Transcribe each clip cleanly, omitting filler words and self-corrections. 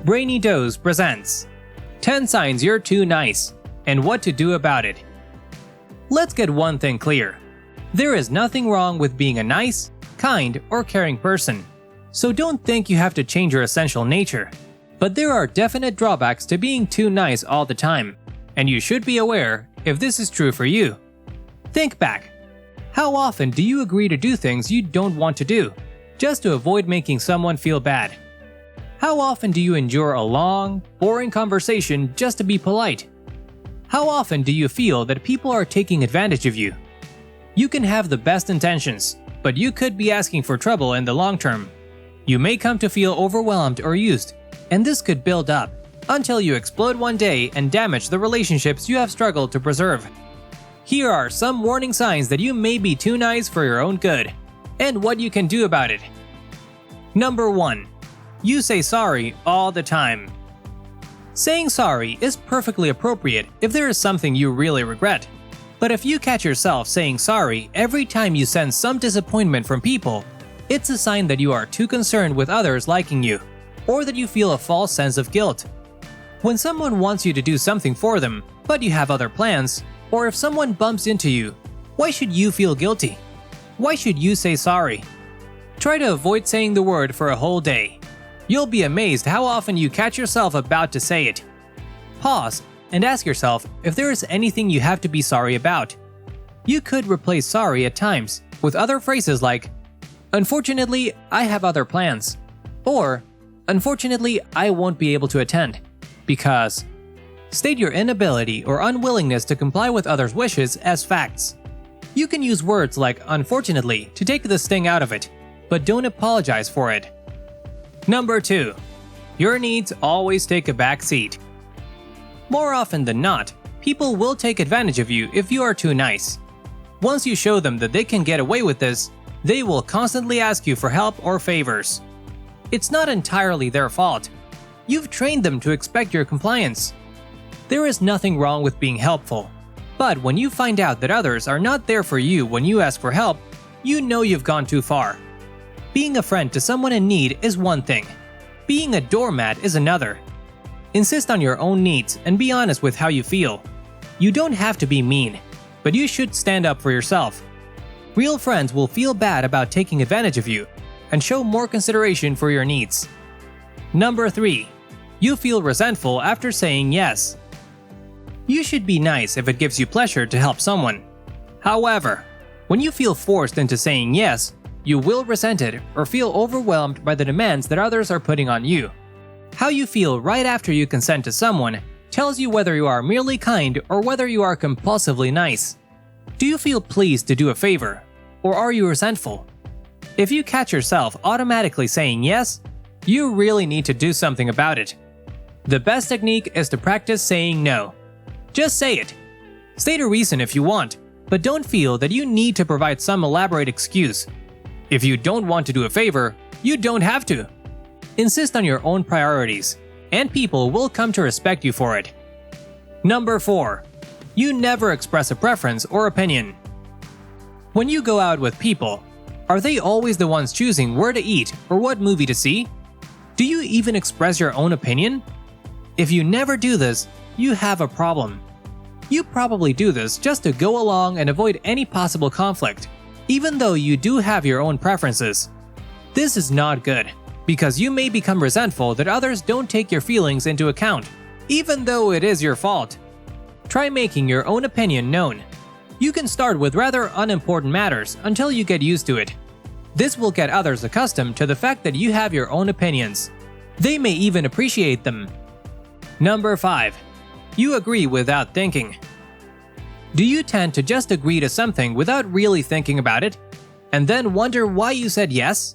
Brainy Dose presents 10 Signs You're Too Nice and What to Do About It. Let's get one thing clear. There is nothing wrong with being a nice, kind, or caring person, so don't think you have to change your essential nature. But there are definite drawbacks to being too nice all the time, and you should be aware if this is true for you. Think back. How often do you agree to do things you don't want to do, just to avoid making someone feel bad? How often do you endure a long, boring conversation just to be polite? How often do you feel that people are taking advantage of you? You can have the best intentions, but you could be asking for trouble in the long term. You may come to feel overwhelmed or used, and this could build up until you explode one day and damage the relationships you have struggled to preserve. Here are some warning signs that you may be too nice for your own good, and what you can do about it. Number 1. You say sorry all the time. Saying sorry is perfectly appropriate if there is something you really regret. But if you catch yourself saying sorry every time you sense some disappointment from people, it's a sign that you are too concerned with others liking you, or that you feel a false sense of guilt. When someone wants you to do something for them, but you have other plans, or if someone bumps into you, why should you feel guilty? Why should you say sorry? Try to avoid saying the word for a whole day. You'll be amazed how often you catch yourself about to say it. Pause and ask yourself if there is anything you have to be sorry about. You could replace sorry at times with other phrases like, "Unfortunately, I have other plans," or "Unfortunately, I won't be able to attend," because. State your inability or unwillingness to comply with others' wishes as facts. You can use words like "unfortunately" to take the sting out of it, but don't apologize for it. Number 2. Your needs always take a back seat. More often than not, people will take advantage of you if you are too nice. Once you show them that they can get away with this, they will constantly ask you for help or favors. It's not entirely their fault. You've trained them to expect your compliance. There is nothing wrong with being helpful, but when you find out that others are not there for you when you ask for help, you know you've gone too far. Being a friend to someone in need is one thing. Being a doormat is another. Insist on your own needs and be honest with how you feel. You don't have to be mean, but you should stand up for yourself. Real friends will feel bad about taking advantage of you and show more consideration for your needs. Number 3. You feel resentful after saying yes. You should be nice if it gives you pleasure to help someone. However, when you feel forced into saying yes, you will resent it or feel overwhelmed by the demands that others are putting on you. How you feel right after you consent to someone tells you whether you are merely kind or whether you are compulsively nice. Do you feel pleased to do a favor, or are you resentful? If you catch yourself automatically saying yes, you really need to do something about it. The best technique is to practice saying no. Just say it. State a reason if you want, but don't feel that you need to provide some elaborate excuse. If you don't want to do a favor, you don't have to. Insist on your own priorities, and people will come to respect you for it. Number 4. You never express a preference or opinion. When you go out with people, are they always the ones choosing where to eat or what movie to see? Do you even express your own opinion? If you never do this, you have a problem. You probably do this just to go along and avoid any possible conflict, even though you do have your own preferences. This is not good, because you may become resentful that others don't take your feelings into account, even though it is your fault. Try making your own opinion known. You can start with rather unimportant matters until you get used to it. This will get others accustomed to the fact that you have your own opinions. They may even appreciate them. Number 5. You agree without thinking. Do you tend to just agree to something without really thinking about it, and then wonder why you said yes?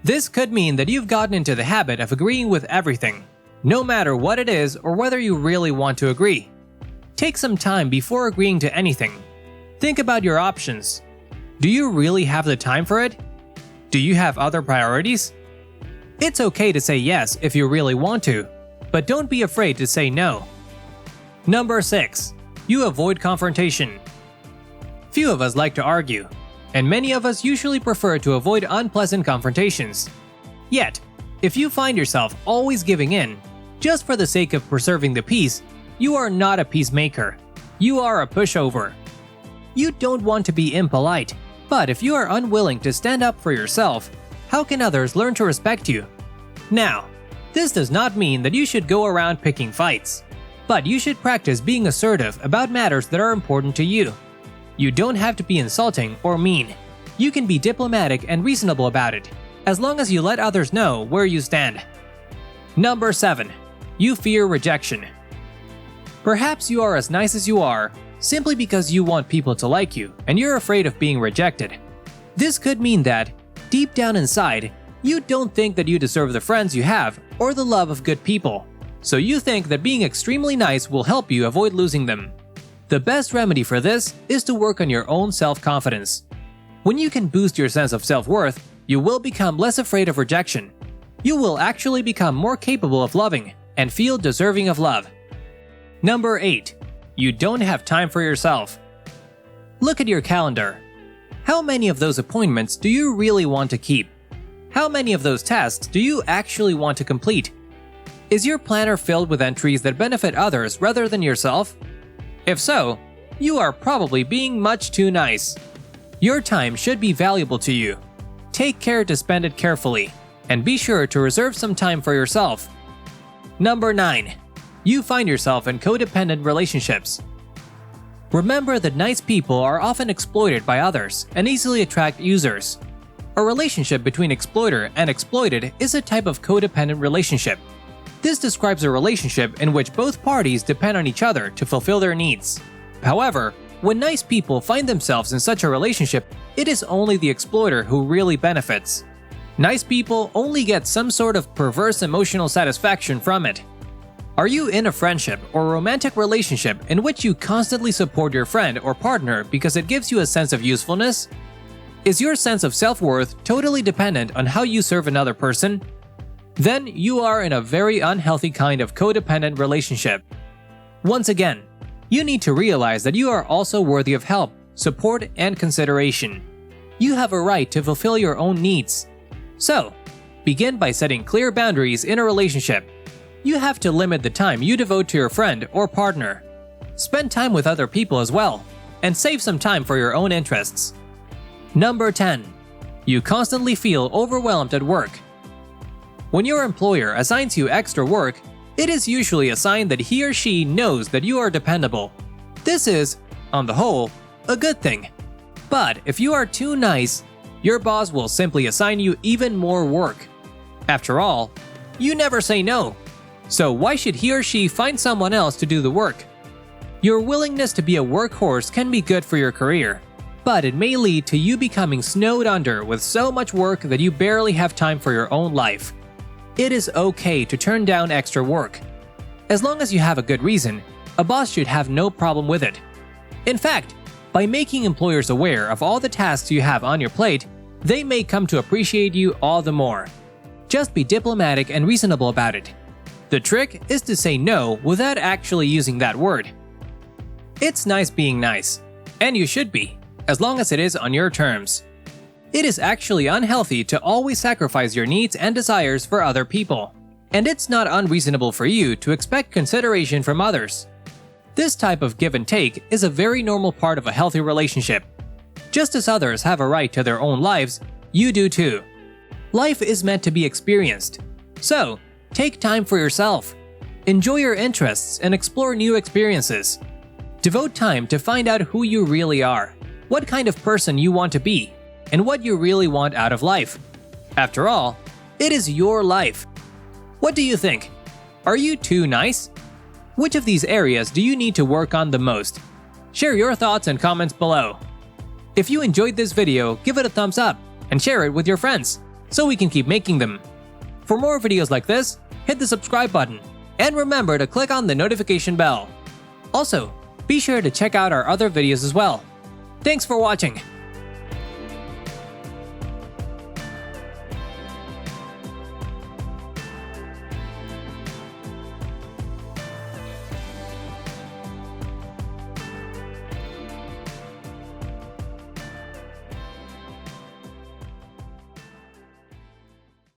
This could mean that you've gotten into the habit of agreeing with everything, no matter what it is or whether you really want to agree. Take some time before agreeing to anything. Think about your options. Do you really have the time for it? Do you have other priorities? It's okay to say yes if you really want to, but don't be afraid to say no. Number 6. You avoid confrontation. Few of us like to argue, and many of us usually prefer to avoid unpleasant confrontations. Yet, if you find yourself always giving in, Just for the sake of preserving the peace, you are not a peacemaker. You are a pushover. You don't want to be impolite, but if you are unwilling to stand up for yourself, how can others learn to respect you? Now, this does not mean that you should go around picking fights, but you should practice being assertive about matters that are important to you. You don't have to be insulting or mean. You can be diplomatic and reasonable about it, as long as you let others know where you stand. Number 7. You fear rejection. Perhaps you are as nice as you are simply because you want people to like you and you're afraid of being rejected. This could mean that, deep down inside, you don't think that you deserve the friends you have or the love of good people, so you think that being extremely nice will help you avoid losing them. The best remedy for this is to work on your own self-confidence. When you can boost your sense of self-worth, you will become less afraid of rejection. You will actually become more capable of loving and feel deserving of love. Number 8. You don't have time for yourself. Look at your calendar. How many of those appointments do you really want to keep? How many of those tasks do you actually want to complete? Is your planner filled with entries that benefit others rather than yourself? If so, you are probably being much too nice. Your time should be valuable to you. Take care to spend it carefully, and be sure to reserve some time for yourself. Number 9. You find yourself in codependent relationships. Remember that nice people are often exploited by others and easily attract users. A relationship between exploiter and exploited is a type of codependent relationship. This describes a relationship in which both parties depend on each other to fulfill their needs. However, when nice people find themselves in such a relationship, it is only the exploiter who really benefits. Nice people only get some sort of perverse emotional satisfaction from it. Are you in a friendship or romantic relationship in which you constantly support your friend or partner because it gives you a sense of usefulness? Is your sense of self-worth totally dependent on how you serve another person? Then you are in a very unhealthy kind of codependent relationship. Once again, you need to realize that you are also worthy of help, support, and consideration. You have a right to fulfill your own needs. So, begin by setting clear boundaries in a relationship. You have to limit the time you devote to your friend or partner. Spend time with other people as well, and save some time for your own interests. Number 10. You constantly feel overwhelmed at work. When your employer assigns you extra work, it is usually a sign that he or she knows that you are dependable. This is, on the whole, a good thing. But if you are too nice, your boss will simply assign you even more work. After all, you never say no. So why should he or she find someone else to do the work? Your willingness to be a workhorse can be good for your career, but it may lead to you becoming snowed under with so much work that you barely have time for your own life. It is okay to turn down extra work. As long as you have a good reason, a boss should have no problem with it. In fact, by making employers aware of all the tasks you have on your plate, they may come to appreciate you all the more. Just be diplomatic and reasonable about it. The trick is to say no without actually using that word. It's nice being nice, and you should be, as long as it is on your terms. It is actually unhealthy to always sacrifice your needs and desires for other people, and it's not unreasonable for you to expect consideration from others. This type of give and take is a very normal part of a healthy relationship. Just as others have a right to their own lives, you do too. Life is meant to be experienced, so take time for yourself. Enjoy your interests and explore new experiences. Devote time to find out who you really are, what kind of person you want to be, and what you really want out of life. After all, it is your life. What do you think? Are you too nice? Which of these areas do you need to work on the most? Share your thoughts and comments below. If you enjoyed this video, give it a thumbs up and share it with your friends so we can keep making them. For more videos like this, hit the subscribe button and remember to click on the notification bell. Also, be sure to check out our other videos as well. Thanks for watching.